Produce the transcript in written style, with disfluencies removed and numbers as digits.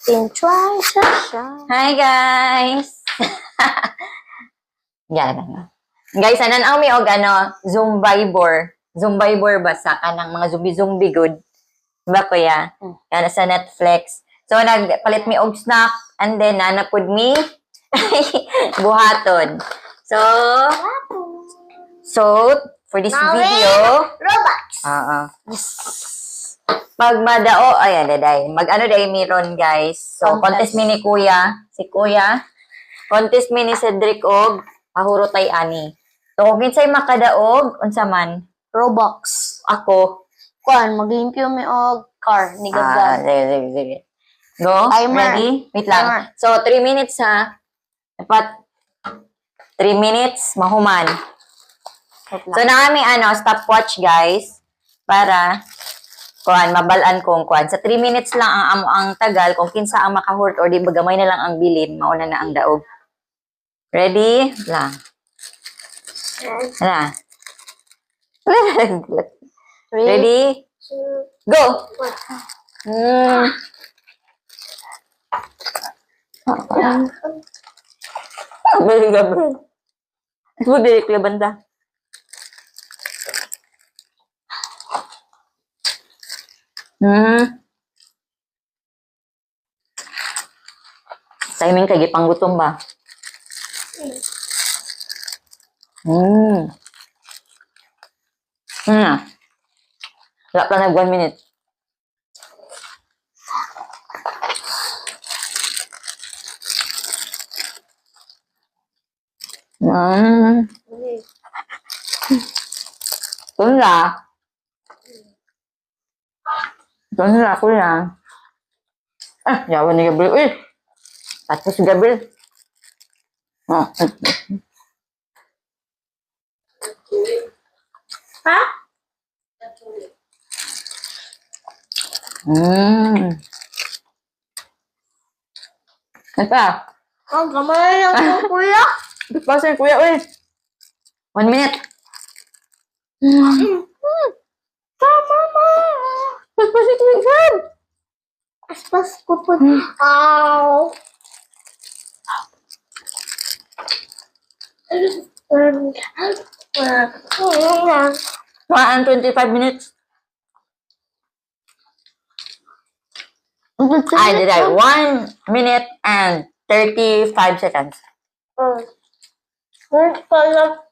Then try to shine. Hi guys! Yan. Guys, ananaw mi og Zumbaibor. Zumbaibor ba sa kanang mga zombie-zombie good? Diba kuya? Yan sa Netflix. So nagpalit mi og snack and then nanapod mi buhaton. So for this video, Robux. yes. Pag madao, ayan, daday. Mag-ano day miron, guys. So, contest mi ni Kuya. Si Kuya. Contest mi ni Cedric og pahurotay ani. So, kung kinsay makadaog, unsa man? Robux. Ako. Kuan, maglimpyo mi og car ni Gagag. Sige. Go? Timer. Ready? Wait lang. Timer. So, 3 minutes ha. Dapat 3 minutes, mahuman. So, na kami, stopwatch, guys. Para mabalaan kong kuan. Sa 3 minutes lang ang amo ang tagal kung kinsa ang makahurt or di bagamay na lang ang bilin, mauna na ang daog. Ready? Lang. Hala. Ready? Go! Balik gabel. Ito direct le banda. Timing kay gipanggutom ba? Wala pa nag 1 minute. Ito na, kuya. Yawan ni Gabriel. Uy! Tapos si Gabriel. Ha? Ito. Ang gamay lang po, kuya. Ito pa sa'yo, kuya. Uy! 1 minute. Tama mo. Paspasit mo yan. Aspas ko po. Ow. 125 minutes. I did that. 1 minute and 35 seconds. Where's pala?